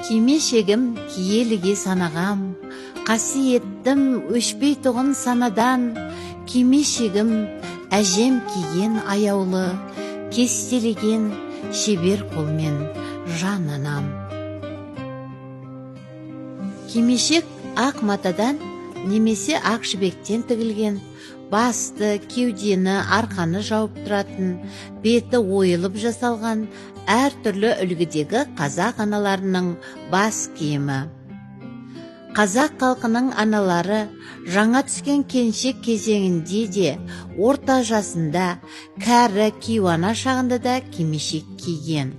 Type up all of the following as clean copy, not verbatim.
Кимешегім киеліге санағам, қасиеттім өшпей тұғын санадан. Кимешегім әжем киген аяулы, кестелеген шебер қолмен жананам. Кимешек ақ матадан немесе ақ жібектен тігілген, басты, кеудені, арқаны жауып тұратын, беті ойылып жасалған әртүрлі үлгідегі қазақ аналарының бас киімі. Қазақ халқының аналары жаңа түскен келіншек кезеңінде де, орта жасында, кәрі кейуана шағында да кимешек киген.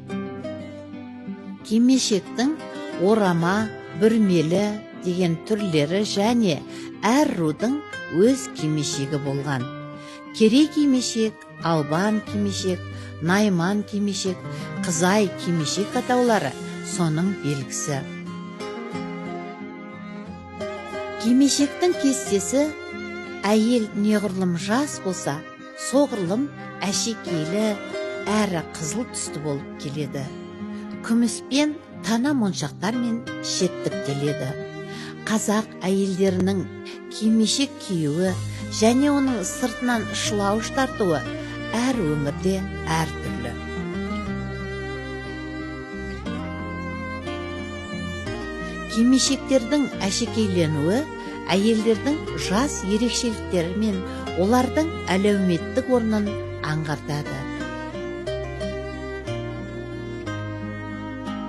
Кимешектің орама, бүрмелі деген түрлері және әр рудың өз кимешегі болған. Керей кимешек, албан кимешек, найман кимешек, қызай кимешек атаулары соның белгісі. Кимешектің кестесі әйел неғұрлым жас болса, соғұрлым әшекейлі әрі қызыл түсті болып келеді. Күміспен тана моншақтармен шеттіктеледі. Қазақ әйелдерінің кимешек киюі және оның сыртынан шылауыш тартуы әр өңірде әртүрлі. Кимешектердің әшекейленуі әйелдердің жас ерекшеліктері мен олардың әлеуметтік орнын аңғартады.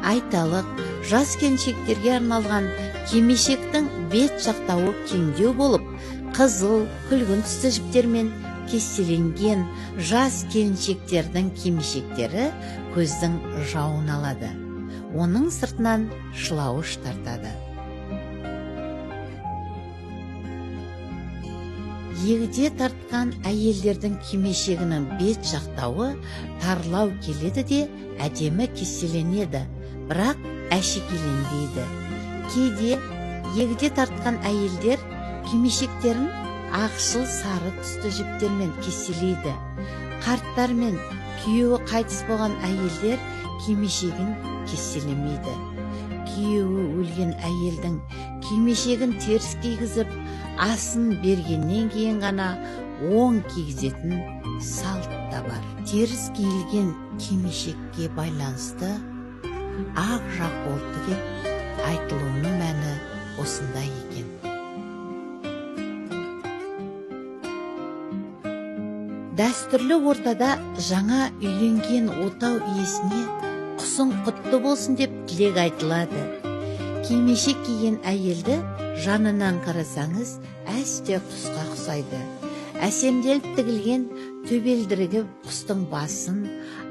Айталық, жас келіншектерге арналған кимешектің бет жақтауы кеңдеу болып, қызыл, күлгін түсті жіптермен кестеленген жас келіншектердің кимешектері көздің жауын алады. Оның сыртынан шылауыш тартады. Егде тартқан әйелдердің кимешегінің бет жақтауы тарлау келеді де әдемі кестеленеді, бірақ әшекейленбейді. Кейде егде тартқан әйелдер кимешектерін ақшыл сары түсті жіптермен кестелейді. Қарттар мен күйеуі қайтыс болған әйелдер кимешегін кестелемейді. Күйеуі өлген әйелдің кимешегін теріс кигізіп, асын бергеннен кейін ғана оң кигізетін салт та бар. Теріс киілген кимешекке байланысты ақ жақ болды деп айтылуының мәні осында екен. Дәстүрлі ортада жаңа үйленген отау иесіне құсың құтты болсын деп тілек айтылады. Кимешек киген әйелді жанынан қарасаңыз әсте құсқа ұқсайды. Әсемделіп тігілген төбелдірігі құстың басын,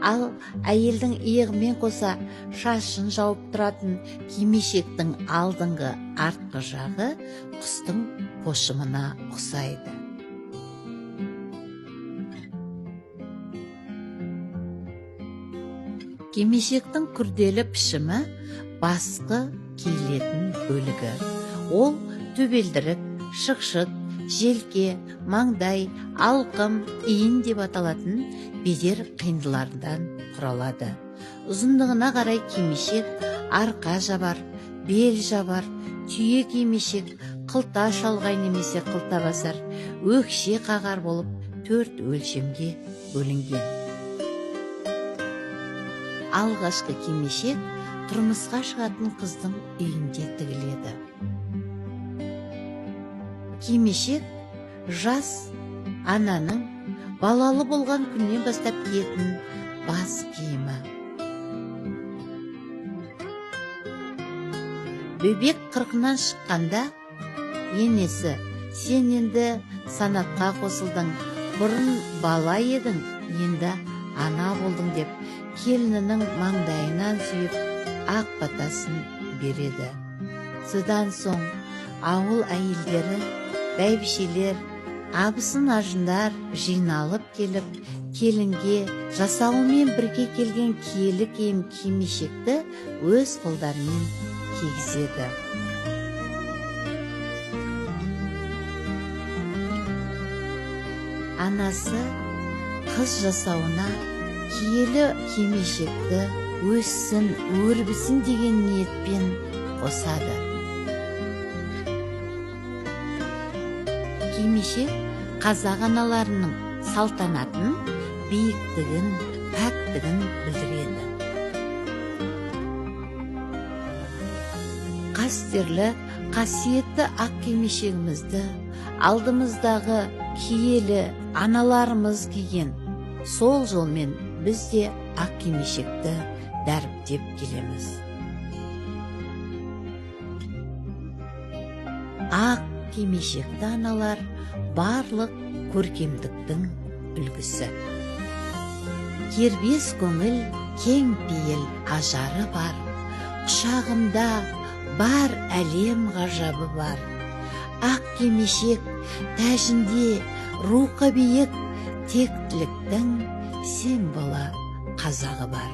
ал әйелдің иығымен қоса шашын жауып тұратын кимешектің алдыңғы артқы жағы құстың пошымына ұқсайды. Кимешектің күрделі пішімі басқы киілетін бөлігі. Ол төбелдірік, шықшыт, желке, маңдай, алқым, иін деп аталатын бедер қиындылардан құралады. Ұзындығына қарай кимешек арқа жабар, бел жабар, түйе кимешек, қылта шалғай немесе қылта басар, өкше қағар болып 4 өлшемге бөлінген. Алғашқы кимешек тұрмысқа шығатын қыздың үйінде тігіледі. Кимешек жас ананың балалы болған күннен бастап киетін бас киімі. Бөбек 40-нан шыққанда енесі, сен енді санатқа қосылдың, бұрын бала едің, енді ана болдың деп келінінің маңдайынан сүйіп ақ батасын береді. Содан соң ауыл әйелдері, бәйбішелер, абысын ажындар жиналып келіп, келінге жасауымен бірге келген киелі киім кимешекті өз қолдарымен кигізеді. Анасы қыз жасауына киелі кимешекті өссін, өрбісін деген ниетпен қосады. Кимешек қазақ аналарының салтанатын, биіктігін, пәктігін білдіреді. Қастерлі, қасиетті ақ кимешегімізді алдымыздағы киелі аналарымыз киген сол жолмен біз де ақ кимешекті дәріптеп келеміз. Ақ кимешекті аналар барлық көркемдіктің үлгісі. Кербес көңіл, кең пейіл ажары бар, құшағымда бар әлем ғажабы бар. Ақ кимешек тәжінде рухы биік тектіліктің символы қазағы бар.